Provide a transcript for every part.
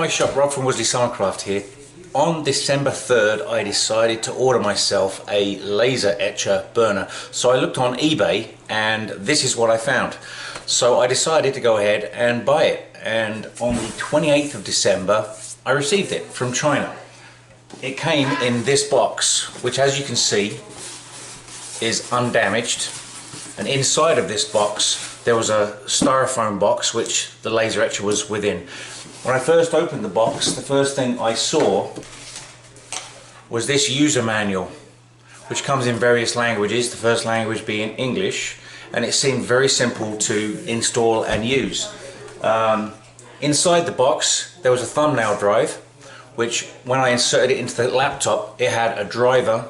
my shop, Rob from Worsley Summercraft here. On December 3rd I decided to order myself a laser etcher burner. So I looked on eBay and this is what I found. So I decided to go ahead and buy it, and on the 28th of December I received it from China. It came in this box, which as you can see is undamaged, and inside of this box there was a styrofoam box which the laser etcher was within. When I first opened the box, the first thing I saw was this user manual, which comes in various languages, the first language being English, and it seemed very simple to install and use. Inside the box there was a thumbnail drive, which when I inserted it into the laptop, it had a driver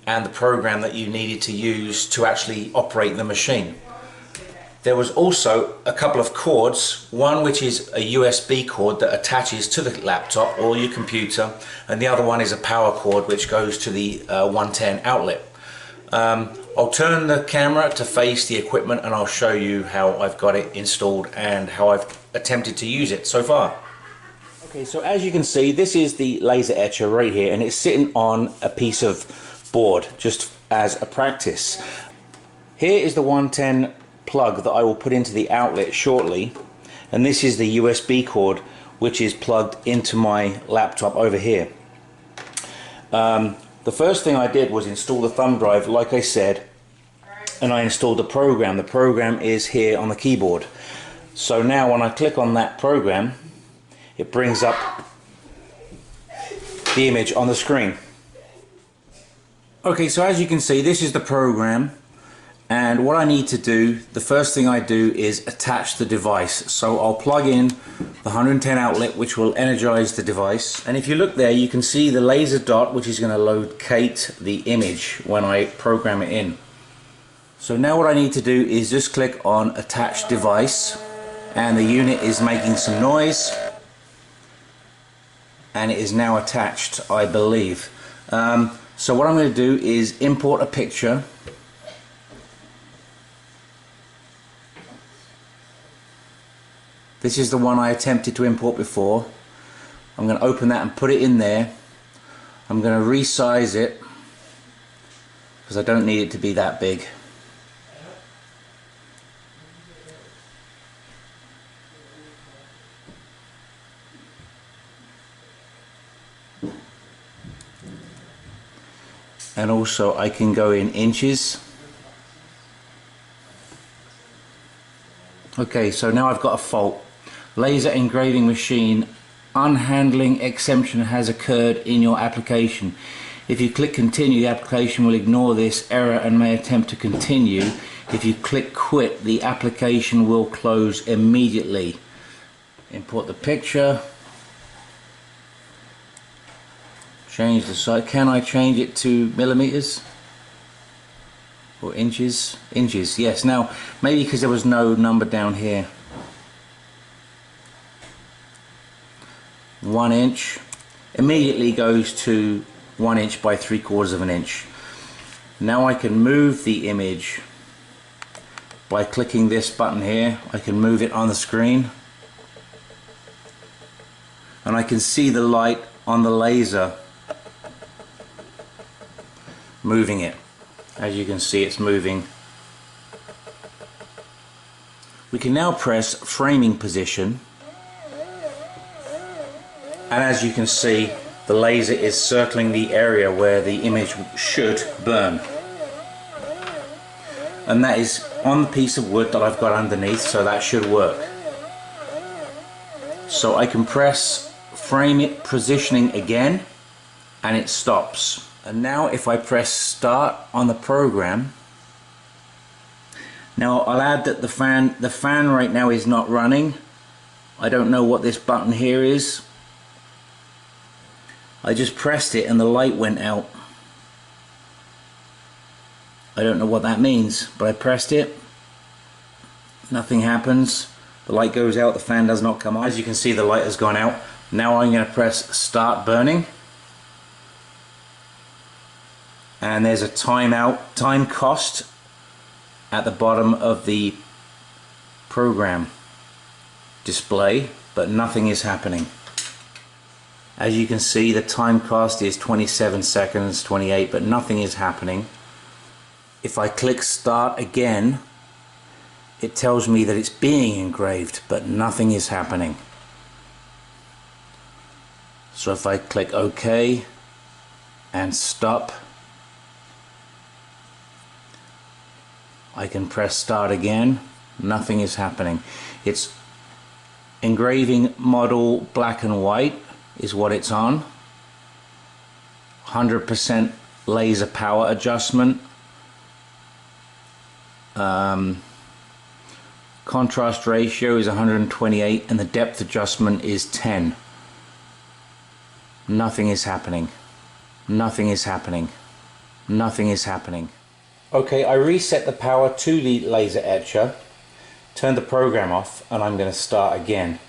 and the program that you needed to use to actually operate the machine. There was also a couple of cords, one which is a USB cord that attaches to the laptop or your computer, and the other one is a power cord which goes to the 110 outlet. I'll turn the camera to face the equipment and I'll show you how I've got it installed and how I've attempted to use it so far. Okay, so as you can see, this is the laser etcher right here, and it's sitting on a piece of board just as a practice. Here is the 110 plug that I will put into the outlet shortly, and this is the USB cord which is plugged into my laptop over here. The first thing I did was install the thumb drive, like I said, and I installed the program. The program is here on the keyboard. So now when I click on that program, it brings up the image on the screen. Okay, so as you can see, this is the program, and what I need to do, the first thing I do is attach the device. So I'll plug in the 110 outlet which will energize the device, and if you look there you can see the laser dot which is going to locate the image when I program it in. So now what I need to do is just click on attach device, and the unit is making some noise, and it is now attached, I believe. So what I'm going to do is import a picture. This is the one I attempted to import before. I'm going to open that and put it in there. I'm going to resize it because I don't need it to be that big. And also I can go in inches. Okay, so now I've got a fault. Laser engraving machine unhandling exemption has occurred in your application. If you click continue, the application will ignore this error and may attempt to continue. If you click quit, the application will close immediately. Import the picture. Change the size. Can I change it to millimeters or inches? Inches, yes. Now maybe because there was no number down here. 1 inch immediately goes to 1 inch by 3/4 of an inch. Now I can move the image by clicking this button here. I can move it on the screen, and I can see the light on the laser moving it. As you can see, it's moving. We can now press framing position, and as you can see, the laser is circling the area where the image should burn, and that is on the piece of wood that I've got underneath, so that should work. So I can press frame it positioning again and it stops. And now if I press start on the program, now I'll add that the fan right now is not running. I don't know what this button here is. I just pressed it and the light went out. I don't know what that means, but I pressed it. Nothing happens. The light goes out, the fan does not come on. As you can see, the light has gone out. Now I'm going to press start burning. And there's a timeout, time cost at the bottom of the program display, but nothing is happening. As you can see, the time cost is 27 seconds, 28, but nothing is happening. If I click start again, it tells me that it's being engraved, but nothing is happening. So if I click OK and stop, I can press start again. Nothing is happening. It's engraving model black and white is what it's on. 100% laser power adjustment. Contrast ratio is 128 and the depth adjustment is 10. Nothing is happening. Nothing is happening. Nothing is happening. Okay, I reset the power to the laser etcher, turned the program off, and I'm going to start again.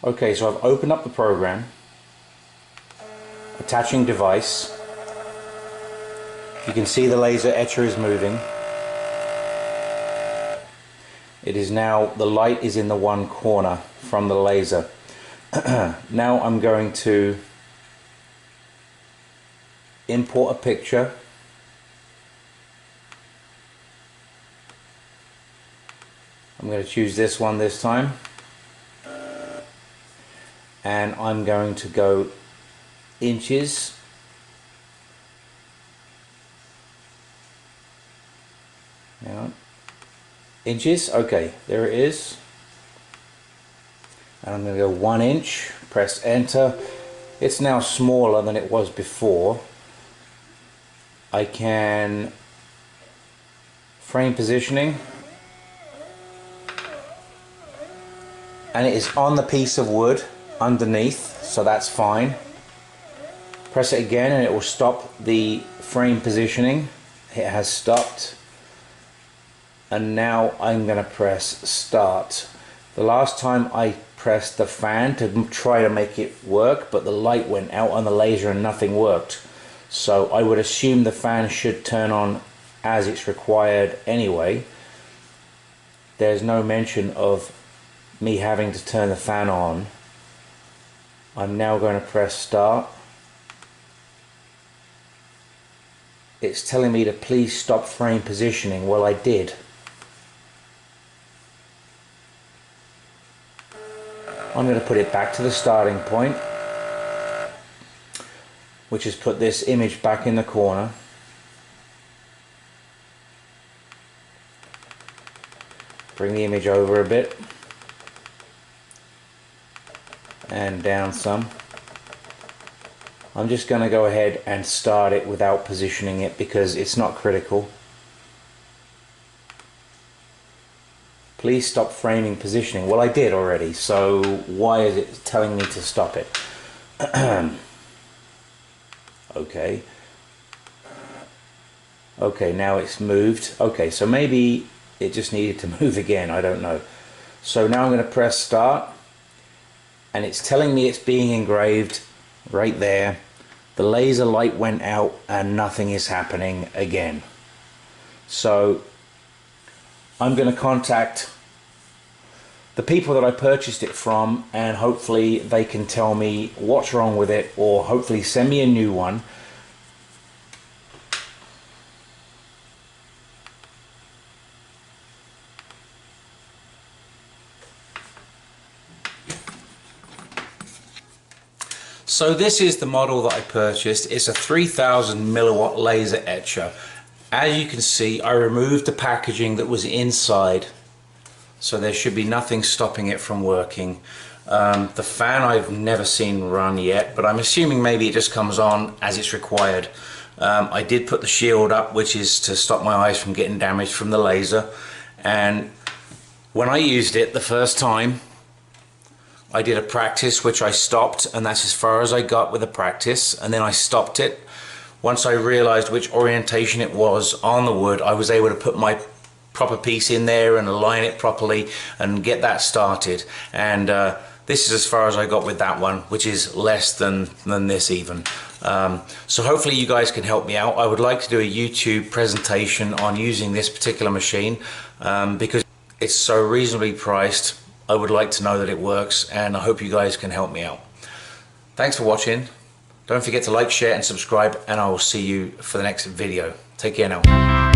Okay, so I've opened up the program, attaching device. You can see the laser etcher is moving. It is now, the light is in the one corner from the laser. Now I'm going to import a picture. I'm going to choose this one this time, and I'm going to go inches. Hang on. Inches, okay, there it is. And I'm going to go 1 inch, press enter. It's now smaller than it was before. I can frame positioning, and it is on the piece of wood underneath, so that's fine. Press it again and it will stop the frame positioning. It has stopped. And now I'm going to press start. The last time I pressed the fan to try to make it work, but the light went out on the laser and nothing worked. So I would assume the fan should turn on as it's required anyway. There's no mention of me having to turn the fan on. I'm now going to press start. It's telling me to please stop frame positioning. Well, I did. I'm going to put it back to the starting point, which has put this image back in the corner. Bring the image over a bit and down some. I'm just going to go ahead and start it without positioning it because it's not critical. Please stop framing positioning. Well, I did already, so why is it telling me to stop it? Okay. Okay, now it's moved. Okay, so maybe it just needed to move again, I don't know. So now I'm going to press start, and it's telling me it's being engraved right there. The laser light went out and nothing is happening again. So I'm going to contact the people that I purchased it from, and hopefully they can tell me what's wrong with it, or hopefully send me a new one. So this is the model that I purchased. It's a 3000 milliwatt laser etcher. As you can see, I removed the packaging that was inside, so there should be nothing stopping it from working. The fan I've never seen run yet, but I'm assuming maybe it just comes on as it's required. I did put the shield up, which is to stop my eyes from getting damaged from the laser. And when I used it the first time, I did a practice which I stopped, and that's as far as I got with the practice, and then I stopped it. Once I realized which orientation it was on the wood, I was able to put my proper piece in there and align it properly and get that started. And this is as far as I got with that one, which is less than this even. So hopefully you guys can help me out. I would like to do a YouTube presentation on using this particular machine because it's so reasonably priced. I would like to know that it works, and I hope you guys can help me out. Thanks for watching. Don't forget to like, share and subscribe, and I will see you for the next video. Take care now.